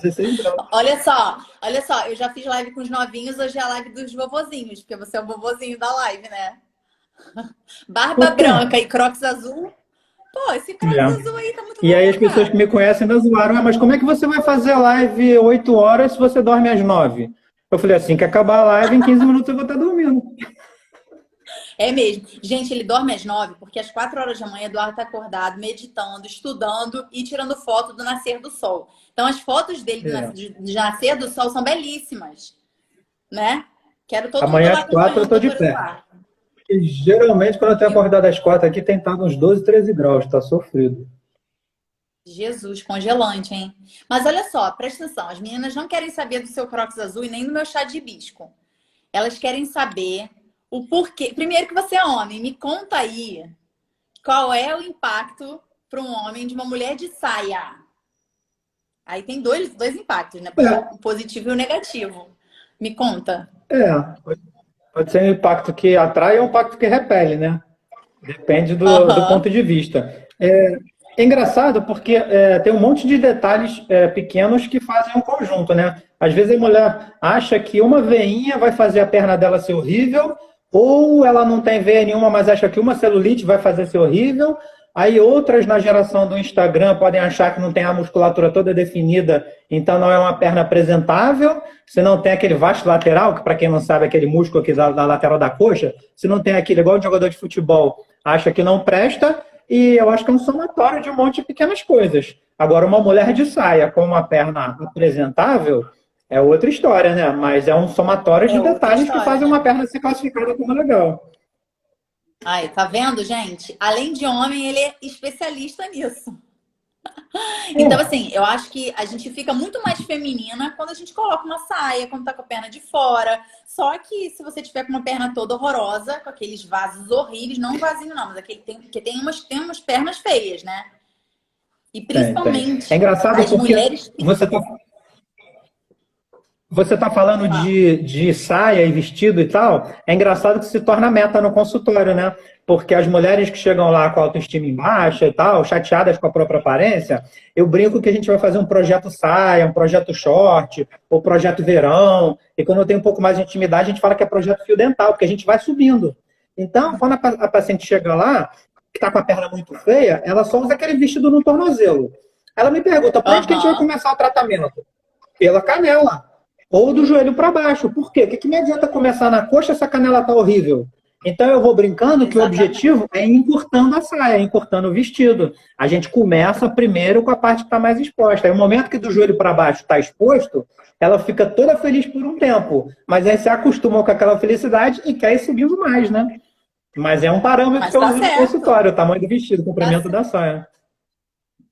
16 graus. Olha só, eu já fiz live com os novinhos, hoje é a live dos vovozinhos, porque você é o vovozinho da live, né? Barba Por quê? branca e crocs azul. Pô, esse crocs É. azul aí tá muito E aí bom, as pessoas que cara. me conhecem ainda zoaram, mas como é que você vai fazer a live 8 horas se você dorme às 9? Eu falei assim, que acabar a live, em 15 minutos eu vou estar dormindo. É mesmo. Gente, ele dorme às 9, porque às 4 horas da manhã Eduardo tá acordado, meditando, estudando e tirando foto do nascer do sol. Então as fotos dele É. de nascer do sol são belíssimas, né? Quero todo mundo Amanhã às lá 4 eu acompanhando o tô de doutor pé. Eduardo. E geralmente quando eu tenho Eu, acordado às 4 aqui tem estado uns 12, 13 graus, tá sofrido. Jesus, congelante, hein? Mas olha só, presta atenção. As meninas não querem saber do seu crocs azul e nem do meu chá de hibisco. Elas querem saber o porquê. Primeiro que você é homem, me conta aí qual é o impacto para um homem de uma mulher de saia. Aí tem dois impactos, né? É, O positivo e o negativo. Me conta. é. Pode ser um impacto que atrai ou um impacto que repele, né? Depende do Aham. ponto de vista. É engraçado porque tem um monte de detalhes pequenos que fazem um conjunto, né? Às vezes a mulher acha que uma veinha vai fazer a perna dela ser horrível, ou ela não tem veia nenhuma, mas acha que uma celulite vai fazer ser horrível. Aí outras na geração do Instagram podem achar que não tem a musculatura toda definida, então não é uma perna apresentável. Se não tem aquele vasto lateral, que para quem não sabe, é aquele músculo aqui da lateral da coxa, se não tem aquele igual de jogador de futebol, acha que não presta. E eu acho que é um somatório de um monte de pequenas coisas. Agora, uma mulher de saia com uma perna apresentável é outra história, né? Mas é um somatório de É outra detalhes que história, fazem uma né? perna ser classificada como legal. Aí, tá vendo, gente? Além de homem, ele é especialista nisso. Então, Pô, assim, eu acho que a gente fica muito mais feminina quando a gente coloca uma saia, quando tá com a perna de fora. Só que se você tiver com uma perna toda horrorosa, com aqueles vasos horríveis, não um vasinho não, mas aquele que tem umas pernas feias, né? E tem. É principalmente engraçado as porque mulheres. você tá falando de saia e vestido e tal, é engraçado que se torna meta no consultório, né? Porque as mulheres que chegam lá com a autoestima em baixa e tal, chateadas com a própria aparência, eu brinco que a gente vai fazer um projeto saia, um projeto short, ou projeto verão, e quando eu tenho um pouco mais de intimidade, a gente fala que é projeto fio dental, porque a gente vai subindo. Então, quando a paciente chega lá, que está com a perna muito feia, ela só usa aquele vestido no tornozelo. Ela me pergunta, por onde que a gente vai Aham. começar o tratamento? Pela canela. Ou do joelho para baixo. Por quê? O que me adianta começar na coxa se a canela tá horrível? Então eu vou brincando que o Exatamente. objetivo é ir encurtando a saia, encurtando o vestido. A gente começa primeiro com a parte que está mais exposta. Aí o momento que do joelho para baixo está exposto, ela fica toda feliz por um tempo. Mas aí se acostumou com aquela felicidade e quer ir subindo mais, né? Mas é um parâmetro que Mas eu tá uso no certo. consultório, o tamanho do vestido, o Tá comprimento da certo. saia.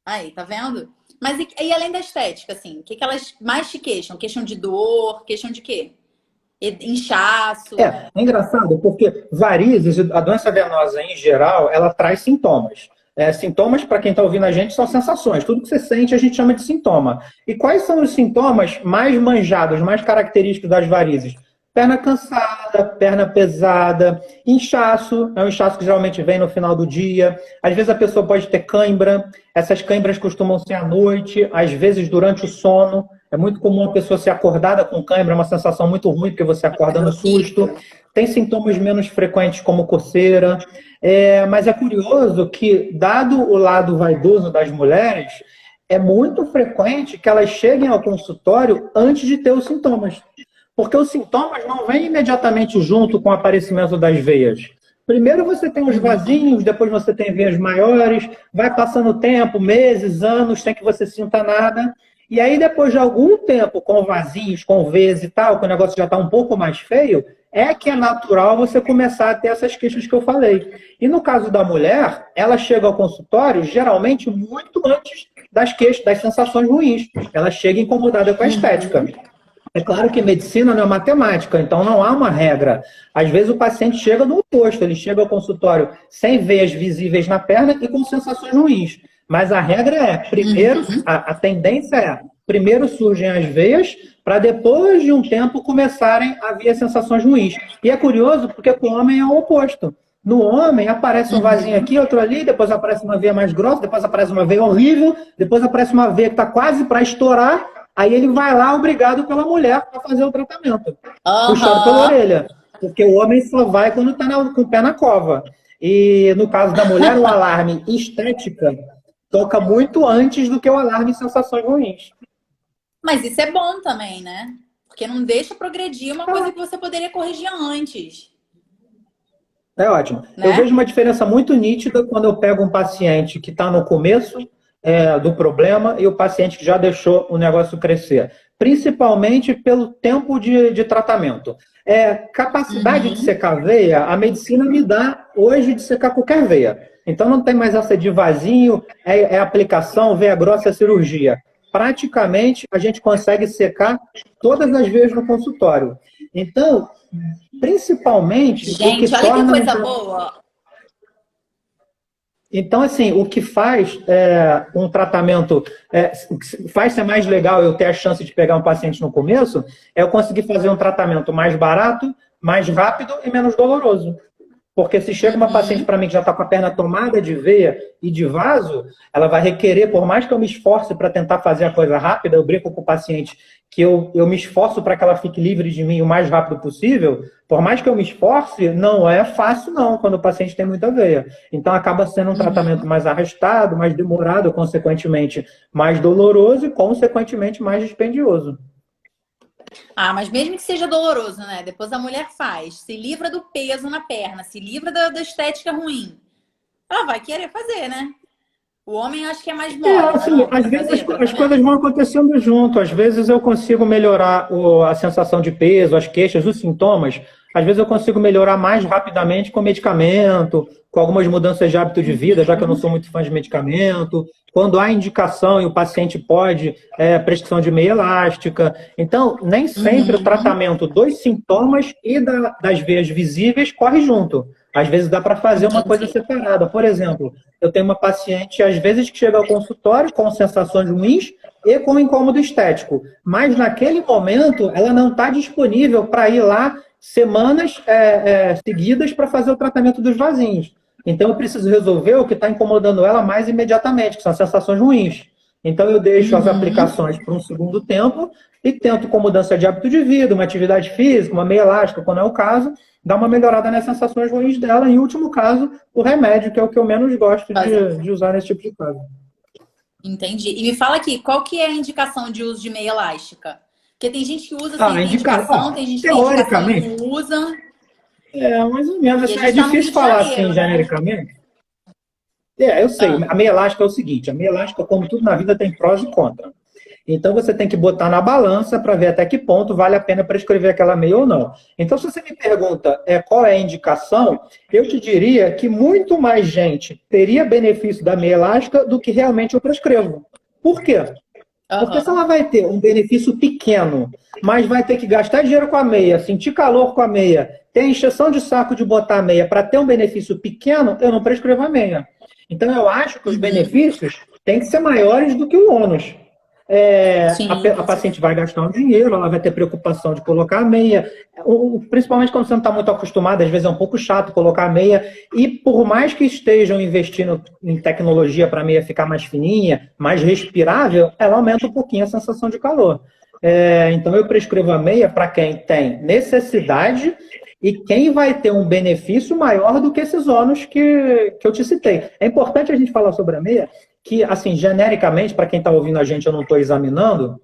Aí, tá vendo? Mas e além da estética, assim, o que que elas mais te queixam? Queixam de dor? Queixam de quê? Inchaço? É engraçado porque varizes, a doença venosa em geral, ela traz sintomas. Sintomas, para quem está ouvindo a gente, são sensações. Tudo que você sente a gente chama de sintoma. E quais são os sintomas mais manjados, mais característicos das varizes? Perna cansada, perna pesada, inchaço, é um inchaço que geralmente vem no final do dia. Às vezes a pessoa pode ter cãibra, essas cãibras costumam ser à noite, às vezes durante o sono. É muito comum a pessoa ser acordada com cãibra, é uma sensação muito ruim, porque você acorda É no susto. horrível. Tem sintomas menos frequentes, como coceira. Mas é curioso que, dado o lado vaidoso das mulheres, é muito frequente que elas cheguem ao consultório antes de ter os sintomas. Porque os sintomas não vêm imediatamente junto com o aparecimento das veias. Primeiro você tem os Uhum. vasinhos, depois você tem veias maiores, vai passando o tempo, meses, anos, sem que você sinta nada. E aí, depois de algum tempo, com vasinhos, com veias e tal, que o negócio já está um pouco mais feio, é que é natural você começar a ter essas queixas que eu falei. E no caso da mulher, ela chega ao consultório geralmente muito antes das queixas, das sensações ruins. Ela chega incomodada com a estética. Uhum. É claro que medicina não é matemática, então não há uma regra. Às vezes o paciente chega no oposto, ele chega ao consultório sem veias visíveis na perna e com sensações ruins. Mas a regra é, primeiro, Uhum. a tendência é, primeiro surgem as veias, para depois de um tempo começarem a vir as sensações ruins. E é curioso porque com o homem é o oposto. No homem aparece um vasinho Uhum. aqui, outro ali, depois aparece uma veia mais grossa, depois aparece uma veia horrível, depois aparece uma veia que está quase para estourar. aí ele vai lá obrigado pela mulher para fazer o tratamento, puxado pela Aham. orelha. Porque o homem só vai quando está com o pé na cova. E no caso da mulher, o alarme estética toca muito antes do que o alarme sensações ruins. Mas isso é bom também, né? Porque não deixa progredir uma coisa que você poderia corrigir antes, É ótimo. Eu né? vejo uma diferença muito nítida quando eu pego um paciente que está no começo do problema e o paciente que já deixou o negócio crescer. Principalmente pelo tempo de tratamento. Capacidade de Uhum. secar veia, a medicina me dá hoje de secar qualquer veia. Então não tem mais essa de vasinho, aplicação, veia grossa, é cirurgia. Praticamente a gente consegue secar todas as veias no consultório. Então, principalmente o que Gente, olha que torna coisa boa. então, assim, o que faz um tratamento, o que faz ser mais legal eu ter a chance de pegar um paciente no começo, é eu conseguir fazer um tratamento mais barato, mais rápido e menos doloroso. Porque se chega uma paciente Uhum. para mim que já está com a perna tomada de veia e de vaso, ela vai requerer, por mais que eu me esforce para tentar fazer a coisa rápida, eu brinco com o paciente que eu me esforço para que ela fique livre de mim o mais rápido possível, por mais que eu me esforce, não é fácil não, quando o paciente tem muita veia. Então acaba sendo um tratamento Uhum. mais arrastado, mais demorado, consequentemente mais doloroso e, consequentemente, mais dispendioso. Ah, mas mesmo que seja doloroso, né? Depois a mulher faz, se livra do peso na perna, se livra da estética ruim. Ela vai querer fazer, né? O homem acho que é mais mole, não é Assim, não? às Pra vezes fazer as coisas tratamento. vão acontecendo junto. Às vezes eu consigo melhorar a sensação de peso, as queixas, os sintomas. Às vezes eu consigo melhorar mais rapidamente com medicamento, com algumas mudanças de hábito de vida, já que eu não sou muito fã de medicamento. Quando há indicação e o paciente pode, prescrição de meia elástica. Então, nem sempre o Uhum. tratamento dos sintomas e das veias visíveis corre junto. Às vezes dá para fazer uma coisa Entendi. separada. Por exemplo, eu tenho uma paciente, às vezes, que chega ao consultório com sensações ruins e com incômodo estético. Mas, naquele momento, ela não está disponível para ir lá semanas seguidas para fazer o tratamento dos vasinhos. Então, eu preciso resolver o que está incomodando ela mais imediatamente, que são as sensações ruins. Então, eu deixo as Uhum. aplicações para um segundo tempo e tento, com mudança de hábito de vida, uma atividade física, uma meia elástica, quando é o caso, dar uma melhorada nas sensações ruins dela. Em último caso, o remédio, que é o que eu menos gosto Fazer. de usar nesse tipo de caso. Entendi. E me fala aqui, qual que é a indicação de uso de meia elástica? Porque tem gente que usa sem Ah, ter indicação, tem gente que tem indicação e teoricamente, não usa. mais ou menos. E a Assim, gente é está no difícil Rio de falar assim, Janeiro, né? genericamente. Eu sei. Ah, A meia elástica é o seguinte: a meia elástica, como tudo na vida, tem prós e contras. Então você tem que botar na balança para ver até que ponto vale a pena prescrever aquela meia ou não. Então, se você me pergunta qual é a indicação, eu te diria que muito mais gente teria benefício da meia elástica do que realmente eu prescrevo. Por quê? Porque se aham. ela vai ter um benefício pequeno, mas vai ter que gastar dinheiro com a meia, sentir calor com a meia, ter a encheção de saco de botar a meia para ter um benefício pequeno, eu não prescrevo a meia. Então, eu acho que os Uhum. benefícios têm que ser maiores do que o ônus. Sim, A com paciente certeza. vai gastar um dinheiro, ela vai ter preocupação de colocar a meia, principalmente quando você não está muito acostumado, às vezes é um pouco chato colocar a meia, e por mais que estejam investindo em tecnologia para a meia ficar mais fininha, mais respirável, ela aumenta um pouquinho a sensação de calor. Então eu prescrevo a meia para quem tem necessidade e quem vai ter um benefício maior do que esses ônus que eu te citei. É importante a gente falar sobre a meia, que, assim, genericamente, para quem está ouvindo a gente, eu não estou examinando,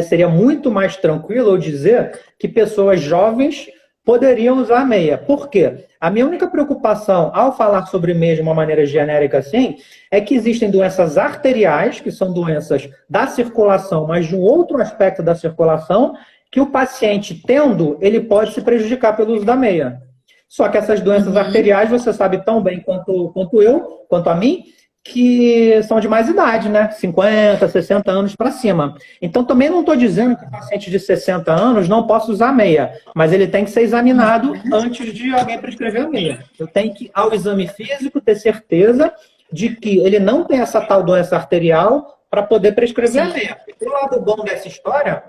seria muito mais tranquilo eu dizer que pessoas jovens poderiam usar meia. Por quê? A minha única preocupação ao falar sobre meia de uma maneira genérica assim, é que existem doenças arteriais, que são doenças da circulação, mas de um outro aspecto da circulação, que o paciente tendo, ele pode se prejudicar pelo uso da meia. Só que essas doenças Uhum. arteriais, você sabe tão bem quanto eu, quanto a mim, que são de mais idade, né? 50, 60 anos para cima. Então, também não estou dizendo que o paciente de 60 anos não possa usar meia, mas ele tem que ser examinado antes de alguém prescrever a meia. Eu tenho que, ao exame físico, ter certeza de que ele não tem essa tal doença arterial para poder prescrever a Sim. meia. O lado bom dessa história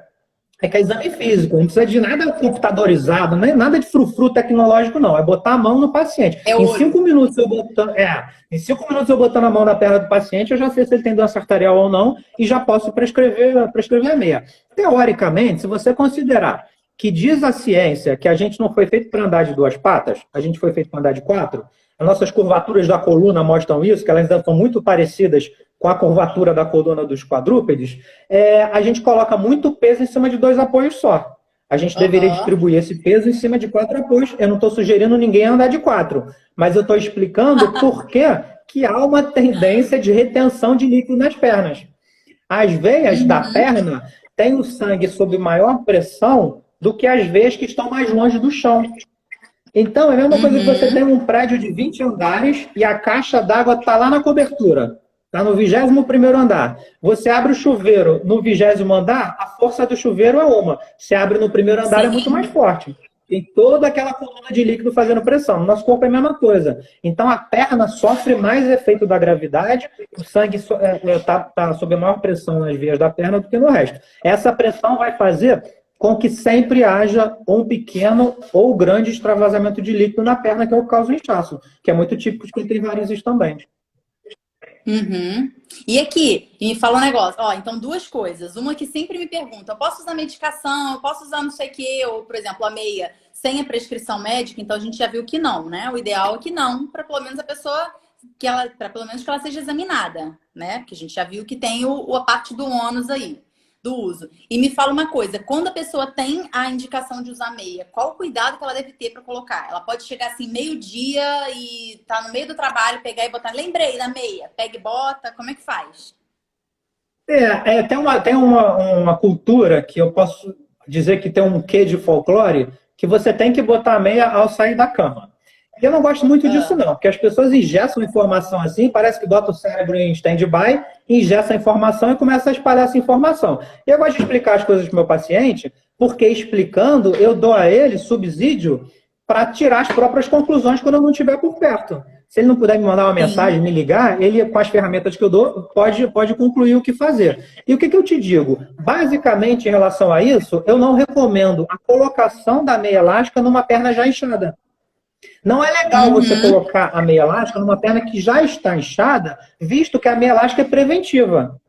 É que é exame físico, não precisa de nada computadorizado, nem nada de frufru tecnológico, não. É botar a mão no paciente. É Em olho. 5 minutos eu botando a mão na perna do paciente, eu já sei se ele tem doença arterial ou não e já posso prescrever a meia. Teoricamente, se você considerar que diz a ciência que a gente não foi feito para andar de duas patas, a gente foi feito para andar de quatro, as nossas curvaturas da coluna mostram isso, que elas ainda são muito parecidas com a curvatura da coluna dos quadrúpedes, a gente coloca muito peso em cima de dois apoios só. A gente deveria distribuir esse peso em cima de 4 apoios. Eu não estou sugerindo ninguém andar de 4, mas eu estou explicando por que há uma tendência de retenção de líquido nas pernas. As veias da perna têm o sangue sob maior pressão do que as veias que estão mais longe do chão. Então, é a mesma coisa que você tem um prédio de 20 andares e a caixa d'água está lá na cobertura. Está no 21º andar. Você abre o chuveiro no 20º andar, a força do chuveiro é uma. Se abre no primeiro andar, é muito mais forte. Tem toda aquela coluna de líquido fazendo pressão. No nosso corpo é a mesma coisa. Então, a perna sofre mais efeito da gravidade, o sangue está sob maior pressão nas veias da perna do que no resto. Essa pressão vai fazer com que sempre haja um pequeno ou grande extravasamento de líquido na perna, que é o que causa o inchaço, que é muito típico de quem tem varizes também. Uhum. E aqui, me fala um negócio. Ó, então, duas coisas. Uma que sempre me pergunta, eu posso usar medicação, eu posso usar não sei o quê, ou, por exemplo, a meia sem a prescrição médica? Então, a gente já viu que não, né? O ideal é que não, para pelo menos a pessoa, para pelo menos que ela seja examinada, né? Porque a gente já viu que tem a parte do ônus aí, do uso. E me fala uma coisa, quando a pessoa tem a indicação de usar meia, qual o cuidado que ela deve ter para colocar? Ela pode chegar assim meio-dia e tá no meio do trabalho, pegar e botar, lembrei da meia, pega e bota, como é que faz? Tem uma cultura que eu posso dizer que tem um quê de folclore, que você tem que botar a meia ao sair da cama. E eu não gosto muito disso, não, porque as pessoas ingessam informação assim, parece que bota o cérebro em stand-by, ingessa a informação e começa a espalhar essa informação. E eu gosto de explicar as coisas para o meu paciente, porque explicando, eu dou a ele subsídio para tirar as próprias conclusões quando eu não estiver por perto. Se ele não puder me mandar uma mensagem, me ligar, ele, com as ferramentas que eu dou, pode concluir o que fazer. E o que eu te digo? Basicamente, em relação a isso, eu não recomendo a colocação da meia elástica numa perna já inchada. Não é legal você colocar a meia elástica numa perna que já está inchada, visto que a meia elástica é preventiva.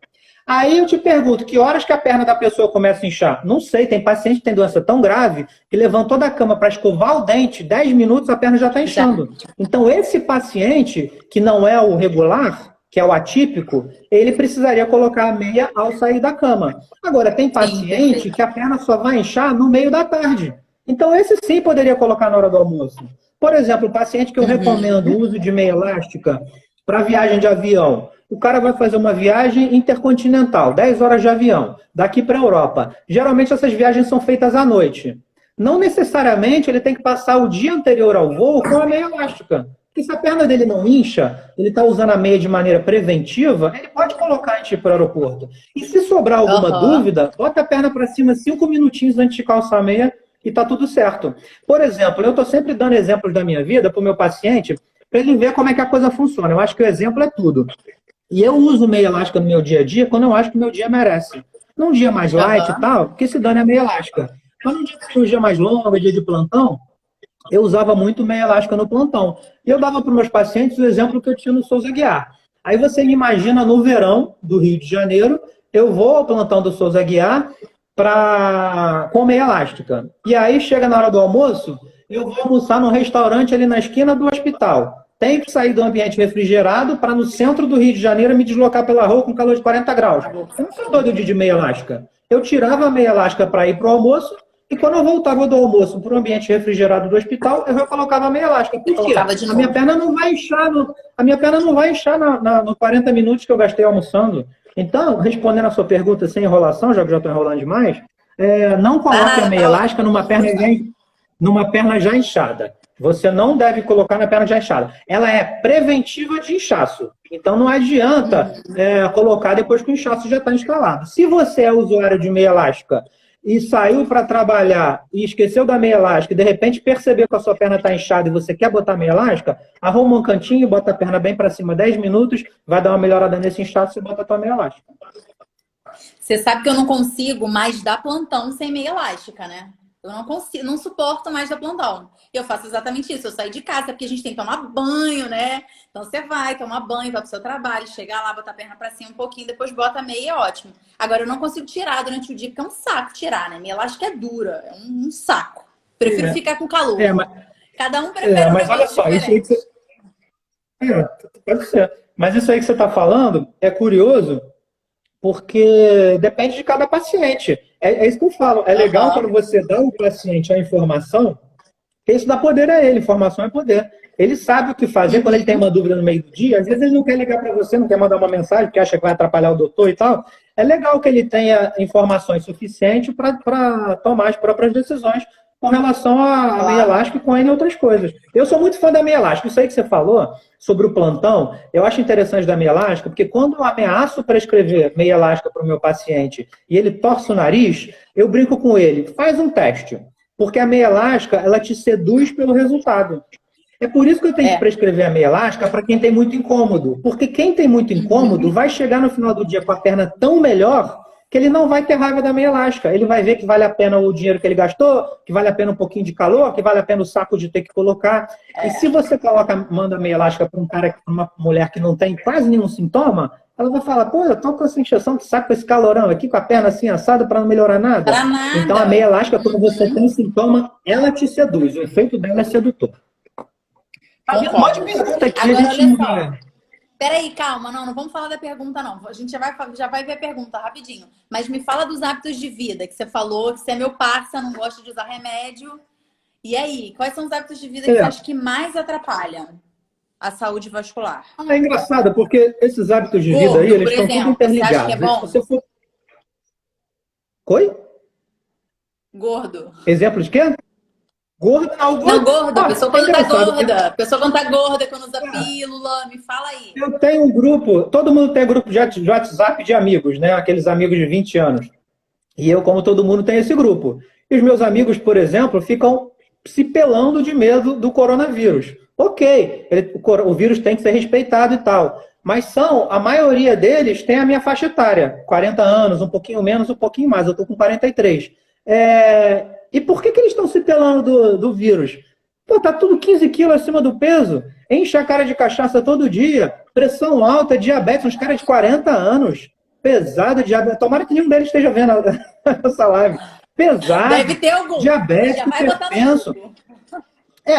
Aí eu te pergunto, que horas que a perna da pessoa começa a inchar? Não sei, tem paciente que tem doença tão grave que levantou da cama para escovar o dente, 10 minutos a perna já está inchando. Então esse paciente, que não é o regular, que é o atípico, ele precisaria colocar a meia ao sair da cama. Agora, tem paciente que a perna só vai inchar no meio da tarde. Então esse sim poderia colocar na hora do almoço. Por exemplo, o paciente que eu recomendo o uso de meia elástica para viagem de avião. O cara vai fazer uma viagem intercontinental, 10 horas de avião, daqui para a Europa. Geralmente essas viagens são feitas à noite. Não necessariamente ele tem que passar o dia anterior ao voo com a meia elástica. Porque se a perna dele não incha, ele está usando a meia de maneira preventiva, ele pode colocar antes de ir para o aeroporto. E se sobrar alguma dúvida, bota a perna para cima 5 minutinhos antes de calçar a meia e está tudo certo. Por exemplo, eu estou sempre dando exemplos da minha vida para o meu paciente, para ele ver como é que a coisa funciona. Eu acho que o exemplo é tudo. E eu uso meia elástica no meu dia a dia quando eu acho que o meu dia merece. Num dia mais light e tal, que se dane a meia elástica. Mas num dia que um dia mais longo, dia de plantão, eu usava muito meia elástica no plantão. E eu dava para os meus pacientes o exemplo que eu tinha no Souza Aguiar. Aí você me imagina no verão do Rio de Janeiro, eu vou ao plantão do Souza Aguiar com meia elástica. E aí chega na hora do almoço, eu vou almoçar num restaurante ali na esquina do hospital. Tenho que sair do ambiente refrigerado para no centro do Rio de Janeiro me deslocar pela rua com calor de 40 graus. Eu não sou doido de meia elástica. Eu tirava a meia elástica para ir para o almoço e quando eu voltava do almoço para o ambiente refrigerado do hospital, eu já colocava a meia elástica. Por quê? A minha perna não vai inchar, no 40 minutos que eu gastei almoçando. Então, respondendo a sua pergunta sem enrolação, já que já estou enrolando demais, não coloque a meia elástica numa perna já inchada. Você não deve colocar na perna já inchada. Ela é preventiva de inchaço. Então não adianta colocar depois que o inchaço já está instalado. Se você é usuário de meia elástica e saiu para trabalhar e esqueceu da meia elástica e de repente percebeu que a sua perna está inchada e você quer botar meia elástica, arruma um cantinho, bota a perna bem para cima 10 minutos, vai dar uma melhorada nesse inchaço e bota a tua meia elástica. Você sabe que eu não consigo mais dar plantão sem meia elástica, né? Eu não consigo, não suporto mais dar plantão. E eu faço exatamente isso. Eu saio de casa porque a gente tem que tomar banho, né? Então você vai tomar banho, vai pro seu trabalho, chegar lá, botar a perna pra cima um pouquinho, depois bota a meia, é ótimo. Agora eu não consigo tirar durante o dia, porque é um saco tirar, né? Minha elástica é dura, é um saco. Prefiro ficar com calor. Cada um prefere um mas olha negócio só, isso aí diferente. que você, pode ser. Mas isso aí que você está falando é curioso, porque depende de cada paciente. É isso que eu falo. É legal quando Aham. você dá ao paciente a informação, porque isso dá poder a ele, informação é poder. Ele sabe o que fazer quando ele tem Uhum. uma dúvida no meio do dia. Às vezes ele não quer ligar para você, não quer mandar uma mensagem, porque acha que vai atrapalhar o doutor e tal. É legal que ele tenha informações suficientes para tomar as próprias decisões com relação à meia Claro. elástica e com N outras coisas. Eu sou muito fã da meia elástica. Isso aí que você falou sobre o plantão, eu acho interessante da meia elástica, porque quando eu ameaço prescrever meia elástica para o meu paciente e ele torce o nariz, eu brinco com ele, faz um teste. Porque a meia elástica, ela te seduz pelo resultado. É por isso que eu tenho que prescrever a meia elástica para quem tem muito incômodo. Porque quem tem muito incômodo vai chegar no final do dia com a perna tão melhor que ele não vai ter raiva da meia elástica. Ele vai ver que vale a pena o dinheiro que ele gastou, que vale a pena um pouquinho de calor, que vale a pena o saco de ter que colocar. E se você manda a meia elástica para para uma mulher que não tem quase nenhum sintoma, ela vai falar, pô, eu tô com essa injeção de saco com esse calorão aqui, com a perna assim assada para não melhorar nada. Pra Então a nada. meia elástica, quando você tem sintoma, ela te seduz. O efeito dela é sedutor. Um monte de Concordo. pergunta aqui, Agora, a gente. olha só. Peraí, calma, não vamos falar da pergunta, não. A gente já vai ver a pergunta rapidinho. Mas me fala dos hábitos de vida que você falou, que você é meu parça, não gosta de usar remédio. E aí, quais são os hábitos de vida que você acha que mais atrapalham a saúde vascular? É engraçado, porque esses hábitos de vida aí, Gordo, eles por estão tudo exemplo, você acha que é interligados. Se bom? você for. Oi? Gordo. Exemplo de quê? Gordo? Não, Não, gordo. gorda. A pessoa É quando tá engraçado. gorda. A pessoa quando tá gorda, quando usa pílula. Me fala aí. Eu tenho um grupo, todo mundo tem grupo de WhatsApp de amigos, né? Aqueles amigos de 20 anos. E eu, como todo mundo, tenho esse grupo. E os meus amigos, por exemplo, ficam se pelando de medo do coronavírus. Ok, o vírus tem que ser respeitado e tal. Mas a maioria deles tem a minha faixa etária, 40 anos, um pouquinho menos, um pouquinho mais. Eu estou com 43. E por que eles estão se pelando do vírus? Pô, tá tudo 15 quilos acima do peso, enche a cara de cachaça todo dia, pressão alta, diabetes, uns caras de 40 anos, pesado, diabetes. Tomara que nenhum deles esteja vendo essa live. Pesado, Deve ter algum. diabético, Já vai botar no hipertenso. Google.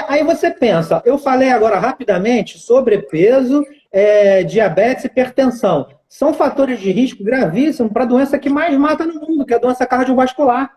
Aí você pensa, eu falei agora rapidamente sobrepeso, diabetes e hipertensão. São fatores de risco gravíssimos para a doença que mais mata no mundo, que é a doença cardiovascular.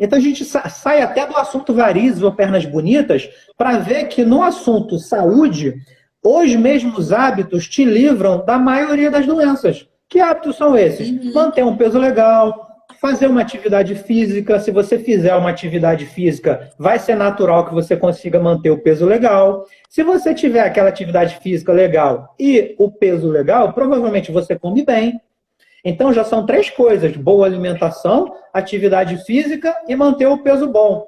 Então a gente sai até do assunto varizes ou pernas bonitas para ver que no assunto saúde, os mesmos hábitos te livram da maioria das doenças. Que hábitos são esses? Manter um peso legal, fazer uma atividade física. Se você fizer uma atividade física, vai ser natural que você consiga manter o peso legal. Se você tiver aquela atividade física legal e o peso legal, provavelmente você come bem. Então já são 3 coisas: boa alimentação, atividade física e manter o peso bom.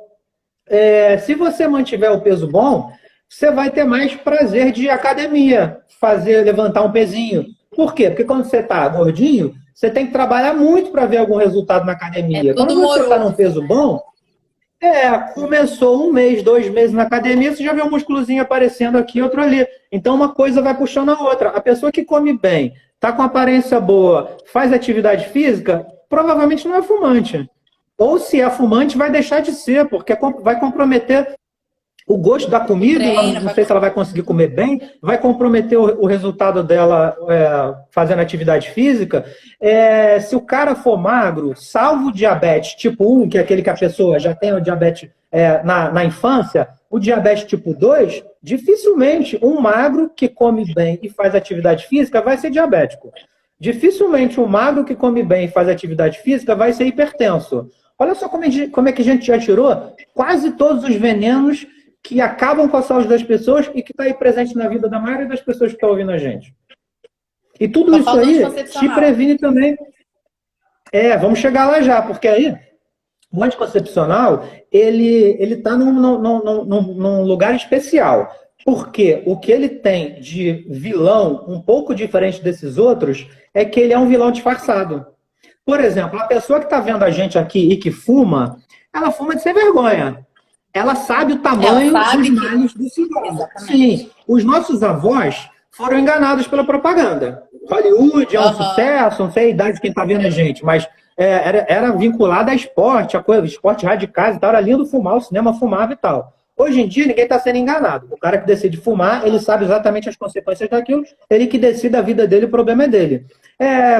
Se você mantiver o peso bom, você vai ter mais prazer de academia, levantar um pezinho. Por quê? Porque quando você está gordinho, você tem que trabalhar muito para ver algum resultado na academia. Quando você está num peso bom, começou 1 mês, 2 meses na academia, você já vê um músculozinho aparecendo aqui, outro ali. Então uma coisa vai puxando a outra. A pessoa que come bem, está com aparência boa, faz atividade física, provavelmente não é fumante. Ou se é fumante, vai deixar de ser, porque vai comprometer o gosto da comida, não sei se ela vai conseguir comer bem, vai comprometer o resultado dela fazendo atividade física. Se o cara for magro, salvo o diabetes tipo 1, que é aquele que a pessoa já tem o diabetes na infância, o diabetes tipo 2, dificilmente um magro que come bem e faz atividade física vai ser diabético. Dificilmente um magro que come bem e faz atividade física vai ser hipertenso. Olha só como é que a gente já tirou quase todos os venenos que acabam com a saúde das pessoas e que está aí presente na vida da maioria das pessoas que estão ouvindo a gente. E tudo isso aí te previne também. Vamos chegar lá já, porque aí o anticoncepcional, ele está num lugar especial. Porque o que ele tem de vilão um pouco diferente desses outros é que ele é um vilão disfarçado. Por exemplo, a pessoa que está vendo a gente aqui e que fuma, ela fuma de sem vergonha. Ela sabe o tamanho dos malhos do cigarro. Exatamente. Sim, os nossos avós foram enganados pela propaganda. Hollywood é um sucesso, não sei a idade de quem está vendo a gente, mas era vinculado a esporte, a coisa, esporte radicais e tal, era lindo fumar, o cinema fumava e tal. Hoje em dia, ninguém está sendo enganado. O cara que decide fumar, ele sabe exatamente as consequências daquilo, ele que decide a vida dele, o problema é dele.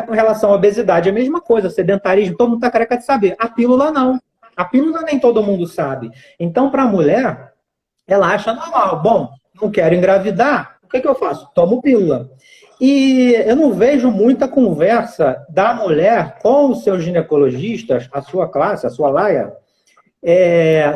Com relação à obesidade, é a mesma coisa, sedentarismo, todo mundo está careca de saber. A pílula não. A pílula nem todo mundo sabe. Então, para a mulher, ela acha normal. Bom, não quero engravidar, o que eu faço? Tomo pílula. E eu não vejo muita conversa da mulher com os seus ginecologistas, a sua classe, a sua laia,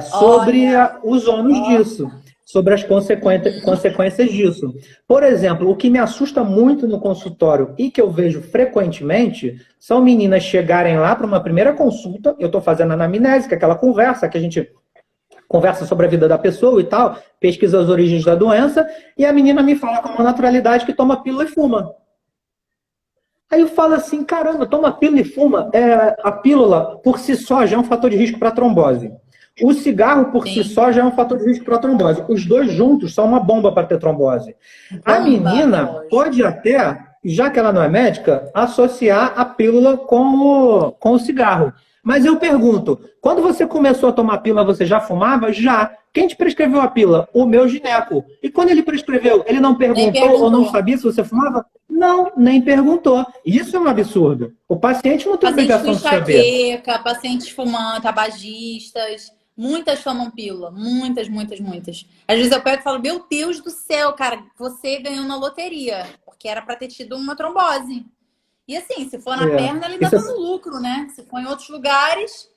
sobre os ônus disso, sobre as consequências disso. Por exemplo, o que me assusta muito no consultório e que eu vejo frequentemente são meninas chegarem lá para uma primeira consulta, eu estou fazendo anamnese, que é aquela conversa que a gente conversa sobre a vida da pessoa e tal, pesquisa as origens da doença, e a menina me fala com uma naturalidade que toma pílula e fuma. Aí eu falo assim, caramba, toma pílula e fuma. A pílula, por si só, já é um fator de risco para trombose. O cigarro, por si só, já é um fator de risco para trombose. Os dois juntos são uma bomba para ter trombose. A menina pode até, já que ela não é médica, associar a pílula com o cigarro. Mas eu pergunto, quando você começou a tomar pílula, você já fumava? Já. Quem te prescreveu a pílula? O meu gineco. E quando ele prescreveu, ele não perguntou ou não sabia se você fumava? Não, nem perguntou. Isso é um absurdo. O paciente não tem obrigação de saber. Pacientes fumantes, tabagistas, muitas tomam pílula. Muitas, muitas, muitas. Às vezes eu pego e falo, meu Deus do céu, cara, você ganhou na loteria. Porque era para ter tido uma trombose. E assim, se for na perna, ele ainda tá no lucro, né? Se for em outros lugares...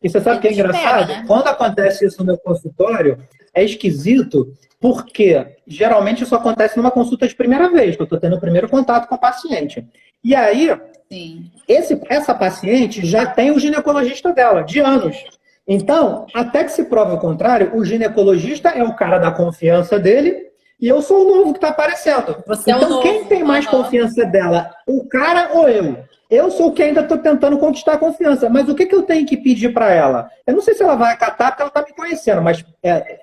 E você sabe o que é engraçado? Né? Quando acontece isso no meu consultório, é esquisito, porque geralmente isso acontece numa consulta de primeira vez, que eu estou tendo o primeiro contato com o paciente. E aí, essa paciente já tem o ginecologista dela, de anos. Então, até que se prove o contrário, o ginecologista é o cara da confiança dele, e eu sou o novo que está aparecendo. Então, quem tem mais confiança dela, o cara ou eu? Eu sou o que ainda estou tentando conquistar a confiança. Mas o que eu tenho que pedir para ela? Eu não sei se ela vai acatar, porque ela está me conhecendo, mas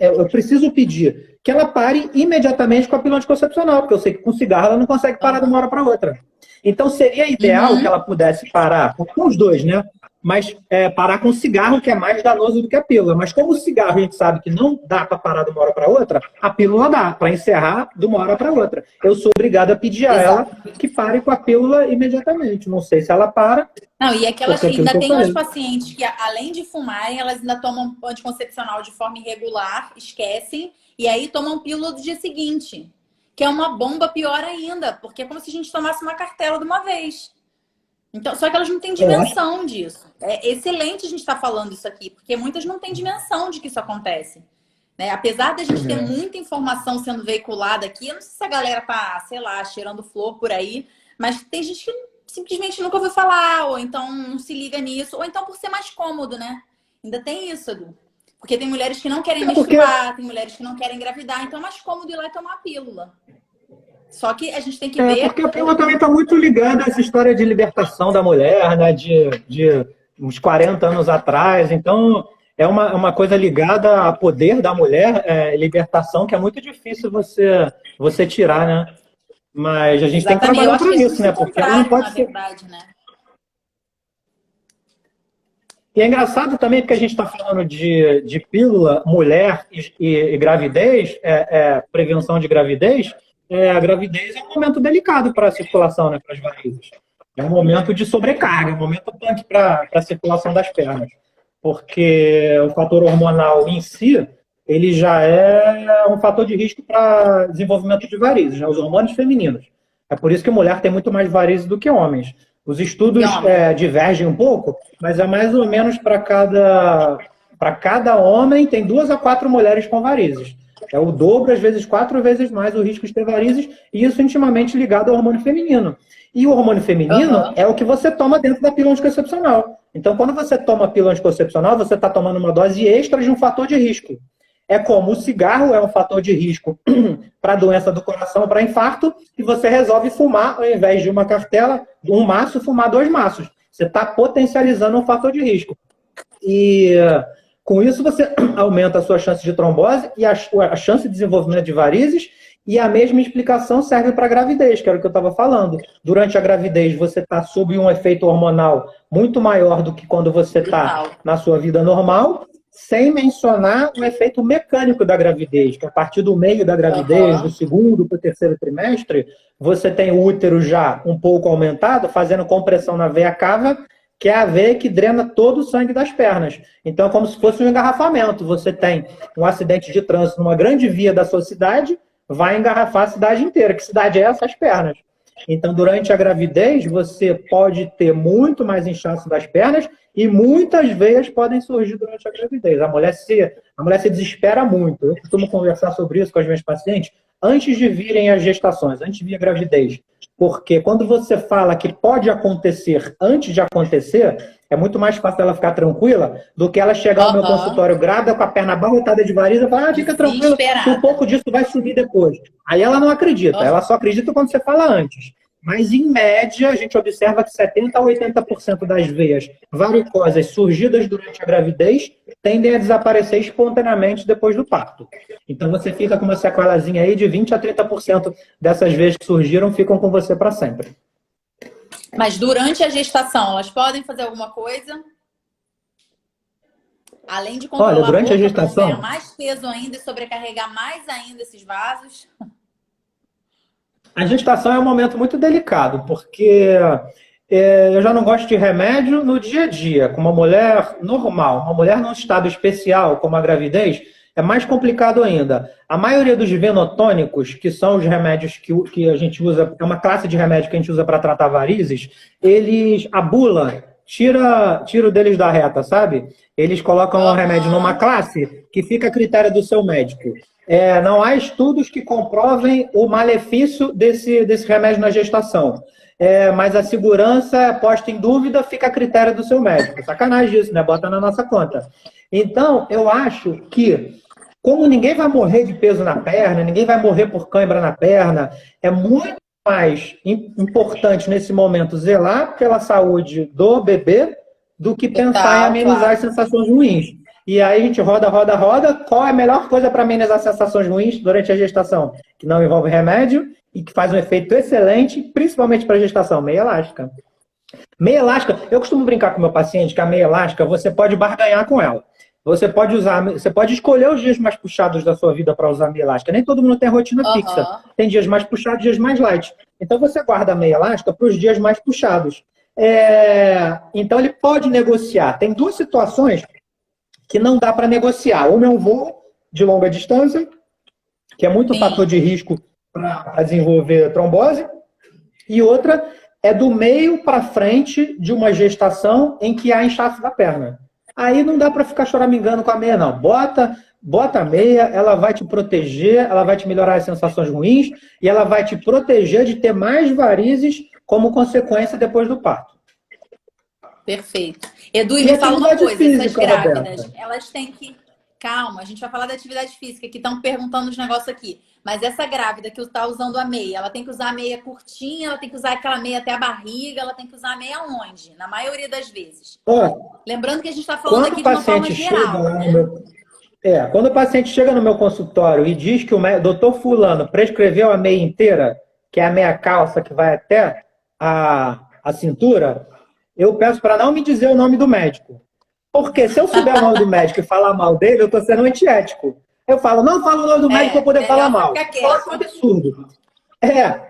eu preciso pedir que ela pare imediatamente com a pílula anticoncepcional, porque eu sei que com cigarro ela não consegue parar de uma hora para outra. Então, seria ideal que ela pudesse parar, com os dois, né? Mas parar com o cigarro, que é mais danoso do que a pílula. Mas como o cigarro a gente sabe que não dá para parar de uma hora para outra, a pílula dá, para encerrar de uma hora para outra. Eu sou obrigada a pedir a ela que pare com a pílula imediatamente. Não sei se ela para. Não, e aquelas ainda tem umas pacientes que, além de fumarem, elas ainda tomam anticoncepcional de forma irregular, esquecem, e aí tomam pílula do dia seguinte. Que é uma bomba pior ainda, porque é como se a gente tomasse uma cartela de uma vez. Então, só que elas não têm dimensão disso. É excelente a gente estar falando isso aqui, porque muitas não têm dimensão de que isso acontece. Né? Apesar da gente ter muita informação sendo veiculada aqui, eu não sei se a galera tá, sei lá, cheirando flor por aí, mas tem gente que simplesmente nunca ouviu falar, ou então não se liga nisso, ou então por ser mais cômodo, né? Ainda tem isso, Edu. Porque tem mulheres que não querem menstruar, tem mulheres que não querem engravidar, então é mais cômodo ir lá e tomar a pílula. Só que a gente tem que ver... Porque a pílula também está muito ligada a essa história de libertação da mulher, né? De uns 40 anos atrás. Então, é uma coisa ligada a poder da mulher, libertação, que é muito difícil você tirar, né? Mas a gente tem que trabalhar para isso, né? Porque ela não pode ser... verdade, né? E é engraçado também, porque a gente está falando de pílula, mulher e gravidez, prevenção de gravidez. A gravidez é um momento delicado para a circulação, né, para as varizes. É um momento de sobrecarga, é um momento punk para a circulação das pernas. Porque o fator hormonal em si, ele já é um fator de risco para desenvolvimento de varizes, né, os hormônios femininos. É por isso que mulher tem muito mais varizes do que homens. Os estudos divergem um pouco, mas é mais ou menos para cada homem tem 2 a 4 mulheres com varizes. É o dobro, às vezes 4 vezes mais o risco de ter varizes, e isso intimamente ligado ao hormônio feminino. E o hormônio feminino é o que você toma dentro da pílula anticoncepcional. Então, quando você toma a pílula anticoncepcional, você está tomando uma dose extra de um fator de risco. É como o cigarro é um fator de risco para doença do coração, para infarto, e você resolve fumar, ao invés de uma cartela, um maço, fumar 2 maços. Você está potencializando um fator de risco. E com isso você aumenta a sua chance de trombose e a chance de desenvolvimento de varizes, e a mesma explicação serve para a gravidez, que era o que eu estava falando. Durante a gravidez você está sob um efeito hormonal muito maior do que quando você está na sua vida normal, sem mencionar o efeito mecânico da gravidez, que a partir do meio da gravidez, do segundo para o terceiro trimestre, você tem o útero já um pouco aumentado, fazendo compressão na veia cava, que é a veia que drena todo o sangue das pernas. Então, é como se fosse um engarrafamento. Você tem um acidente de trânsito numa grande via da sua cidade, vai engarrafar a cidade inteira. Que cidade é essa? As pernas. Então, durante a gravidez, você pode ter muito mais inchaço das pernas e muitas veias podem surgir durante a gravidez. A mulher se desespera muito. Eu costumo conversar sobre isso com as minhas pacientes antes de virem as gestações, antes de vir a gravidez. Porque quando você fala que pode acontecer antes de acontecer, é muito mais fácil ela ficar tranquila do que ela chegar ao meu consultório grávida com a perna abarrotada de variz e falar, fica tranquila, que um pouco disso vai subir depois. Aí ela não acredita, ela só acredita quando você fala antes. Mas, em média, a gente observa que 70% a 80% das veias varicosas surgidas durante a gravidez tendem a desaparecer espontaneamente depois do parto. Então, você fica com uma sequelazinha aí de 20% a 30% dessas veias que surgiram ficam com você para sempre. Mas durante a gestação, elas podem fazer alguma coisa? Além de controlar durante a gestação, ganhar mais peso ainda e sobrecarregar mais ainda esses vasos? A gestação é um momento muito delicado, porque eu já não gosto de remédio no dia a dia. Com uma mulher normal, uma mulher num estado especial, como a gravidez, é mais complicado ainda. A maioria dos venotônicos, que são os remédios que a gente usa, é uma classe de remédio que a gente usa para tratar varizes, a bula tira o deles da reta, sabe? Eles colocam o remédio numa classe que fica a critério do seu médico. Não há estudos que comprovem o malefício desse remédio na gestação. Mas a segurança posta em dúvida fica a critério do seu médico. Sacanagem isso, né? Bota na nossa conta. Então, eu acho que, como ninguém vai morrer de peso na perna, ninguém vai morrer por cãibra na perna, é muito mais importante nesse momento zelar pela saúde do bebê do que pensar em amenizar as sensações ruins. E aí a gente roda. Qual é a melhor coisa para amenizar sensações ruins durante a gestação? Que não envolve remédio e que faz um efeito excelente, principalmente para a gestação, meia elástica. Meia elástica, eu costumo brincar com o meu paciente que a meia elástica você pode barganhar com ela. Você pode escolher os dias mais puxados da sua vida para usar meia elástica. Nem todo mundo tem rotina fixa. Tem dias mais puxados, dias mais light. Então você guarda a meia elástica para os dias mais puxados. Então ele pode negociar. Tem 2 situações que não dá para negociar. Uma é um voo de longa distância, que é muito fator de risco para desenvolver trombose, e outra é do meio para frente de uma gestação em que há inchaço da perna. Aí não dá para ficar choramingando com a meia, não. Bota a meia, ela vai te proteger, ela vai te melhorar as sensações ruins e ela vai te proteger de ter mais varizes como consequência depois do parto. Perfeito. Edu, e me fala uma coisa, essas grávidas, elas têm que... Calma, a gente vai falar da atividade física, que estão perguntando os negócios aqui. Mas essa grávida que está usando a meia, ela tem que usar a meia curtinha, ela tem que usar aquela meia até a barriga, ela tem que usar a meia onde? Na maioria das vezes. Lembrando que a gente está falando aqui de uma forma geral. Quando o paciente chega no meu consultório e diz que o doutor fulano prescreveu a meia inteira, que é a meia calça que vai até a cintura, eu peço para não me dizer o nome do médico. Porque se eu souber o nome do médico e falar mal dele, eu estou sendo antiético. Eu falo, não falo o nome do médico para poder falar mal. Isso é um absurdo.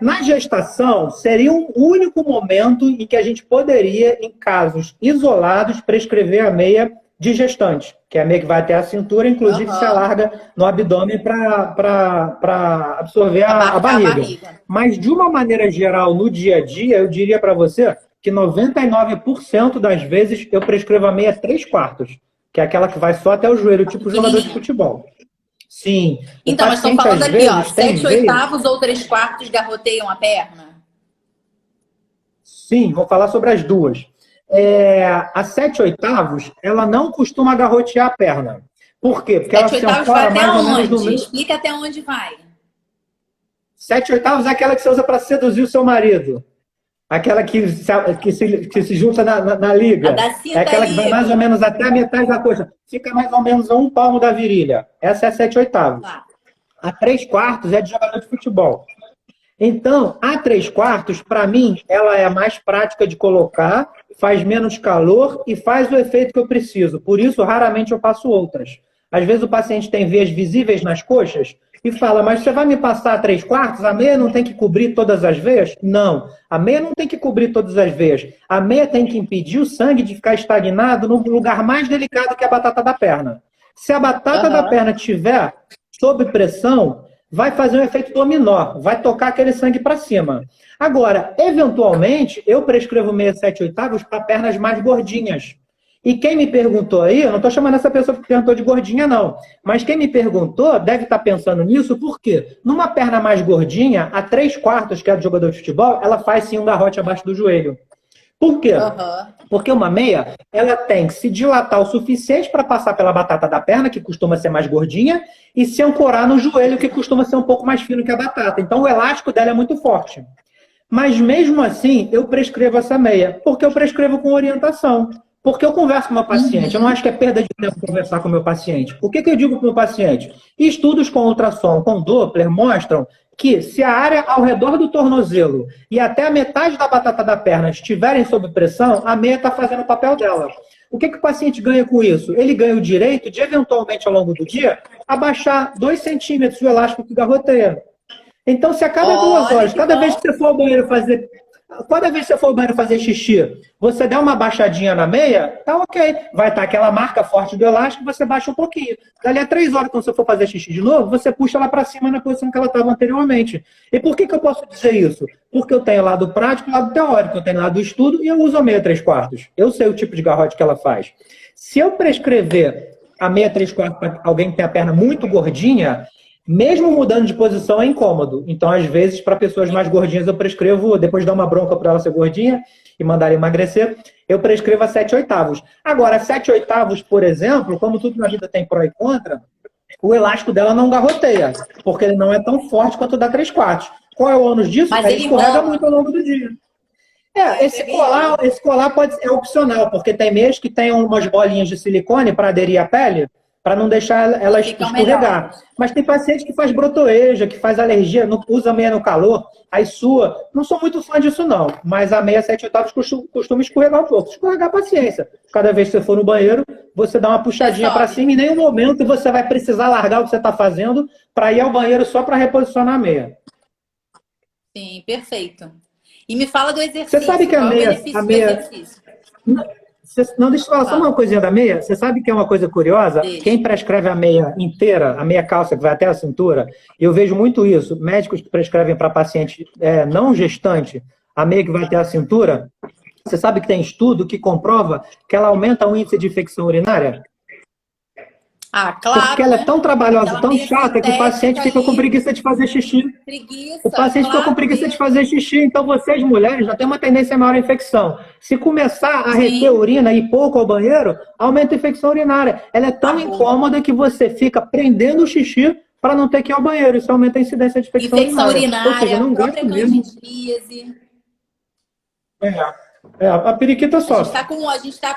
Na gestação, seria um único momento em que a gente poderia, em casos isolados, prescrever a meia de gestante, que é a meia que vai até a cintura, inclusive se alarga no abdômen para absorver a barriga. Mas, de uma maneira geral, no dia a dia, eu diria para você que 99% das vezes eu prescrevo a meia 3/4, que é aquela que vai só até o joelho, tipo jogador de futebol. Sim. Então, mas estão falando aqui, 7/8 ou 3/4 garroteiam a perna? Sim, vou falar sobre as duas. A 7/8, ela não costuma garrotear a perna. Por quê? Porque ela 7/8 vai ancora até mais ou menos no onde? meio. Explica até onde vai. 7/8 é aquela que você usa para seduzir o seu marido. Aquela que se junta na A liga. da É cinta aquela que vai mais ou liga. menos até a metade da coxa. Fica mais ou menos a um palmo da virilha. Essa é a 7/8. Tá. A 3/4 é de jogador de futebol. Então, a 3/4, para mim, ela é a mais prática de colocar, faz menos calor e faz o efeito que eu preciso. Por isso, raramente eu passo outras. Às vezes o paciente tem veias visíveis nas coxas e fala, mas você vai me passar a 3/4? A meia não tem que cobrir todas as veias? Não. A meia não tem que cobrir todas as veias. A meia tem que impedir o sangue de ficar estagnado no lugar mais delicado que é a batata da perna. Se a batata da perna tiver sob pressão, vai fazer um efeito dominó, vai tocar aquele sangue para cima. Agora, eventualmente, eu prescrevo meia 7/8 para pernas mais gordinhas. E quem me perguntou aí, eu não estou chamando essa pessoa que perguntou de gordinha, não. Mas quem me perguntou deve estar pensando nisso, porque numa perna mais gordinha, a 3/4, que é do jogador de futebol, ela faz sim um garrote abaixo do joelho. Por quê? Porque uma meia, ela tem que se dilatar o suficiente para passar pela batata da perna, que costuma ser mais gordinha, e se ancorar no joelho, que costuma ser um pouco mais fino que a batata. Então, o elástico dela é muito forte. Mas, mesmo assim, eu prescrevo essa meia, porque eu prescrevo com orientação. Porque eu converso com o meu paciente. Eu não acho que é perda de tempo conversar com o meu paciente. O que eu digo para o meu paciente? Estudos com ultrassom, com Doppler, mostram que se a área ao redor do tornozelo e até a metade da batata da perna estiverem sob pressão, a meia está fazendo o papel dela. O que o paciente ganha com isso? Ele ganha o direito de, eventualmente, ao longo do dia, abaixar 2 centímetros o elástico que garroteia. Então, se a cada 2 horas, cada vez que você for ao banheiro fazer... Cada vez que você for ao banheiro fazer xixi, você der uma baixadinha na meia, tá ok. Vai estar aquela marca forte do elástico, você baixa um pouquinho. Dali a 3 horas, quando você for fazer xixi de novo, você puxa ela para cima na posição que ela estava anteriormente. E por que eu posso dizer isso? Porque eu tenho lado prático e lado teórico. Eu tenho lado do estudo e eu uso a meia 3/4. Eu sei o tipo de garrote que ela faz. Se eu prescrever a meia 3/4 para alguém que tem a perna muito gordinha, mesmo mudando de posição é incômodo. Então, às vezes, para pessoas mais gordinhas, eu prescrevo, depois de dar uma bronca para ela ser gordinha e mandar ela emagrecer, eu prescrevo a 7/8. Agora, 7/8, por exemplo, como tudo na vida tem pró e contra, o elástico dela não garroteia, porque ele não é tão forte quanto o da 3/4. Qual é o ônus disso? Mas ele escorrega rola muito ao longo do dia. Esse colar é opcional, porque tem meias que tem umas bolinhas de silicone para aderir à pele, para não deixar ela escorregar. melhores. Mas tem paciente que faz brotoeja, que faz alergia, não usa meia no calor, aí sua. Não sou muito fã disso, não. Mas a meia 7/8 costuma escorregar um pouco. Escorregar, paciência. Cada vez que você for no banheiro, você dá uma puxadinha para cima e em nenhum momento você vai precisar largar o que você está fazendo para ir ao banheiro só para reposicionar a meia. Sim, perfeito. E me fala do exercício. Você sabe que qual é o benefício do exercício? Não, deixa eu falar só uma coisinha da meia. Você sabe que é uma coisa curiosa? Deixa. Quem prescreve a meia inteira, a meia calça que vai até a cintura, eu vejo muito isso. Médicos que prescrevem para paciente não gestante a meia que vai até a cintura. Você sabe que tem estudo que comprova que ela aumenta o índice de infecção urinária? Ah, claro. Porque ela é tão trabalhosa, Aquela tão meia chata, que o paciente fica com preguiça de fazer xixi. O paciente fica com preguiça de fazer xixi. Então, vocês, mulheres, já tem uma tendência maior à infecção. Se começar a reter urina e ir pouco ao banheiro, aumenta a infecção urinária. Ela é tão incômoda que você fica prendendo o xixi para não ter que ir ao banheiro. Isso aumenta a incidência de infecção urinária. Ou seja, não gosto mesmo. A periquita só. A gente tá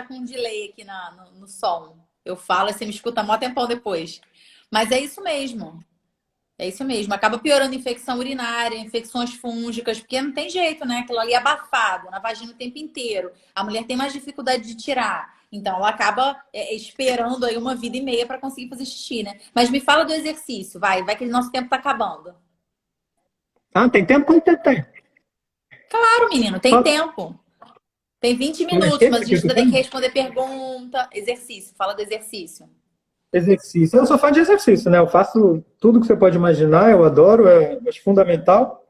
com um delay aqui no som. Eu falo e você me escuta mó tempão depois. Mas é isso mesmo. É isso mesmo. Acaba piorando infecção urinária, infecções fúngicas, porque não tem jeito, né? Aquilo ali é abafado na vagina o tempo inteiro. A mulher tem mais dificuldade de tirar. Então, ela acaba esperando aí uma vida e meia para conseguir fazer xixi, né? Mas me fala do exercício. Vai que o nosso tempo tá acabando. Ah, tem tempo? Quanto tempo tem? Claro, menino. Tem tempo. Tem 20 minutos, mas a gente ainda tem que responder pergunta. Exercício. Fala do exercício. Exercício. Eu sou fã de exercício, né? Eu faço tudo que você pode imaginar, eu adoro, é fundamental.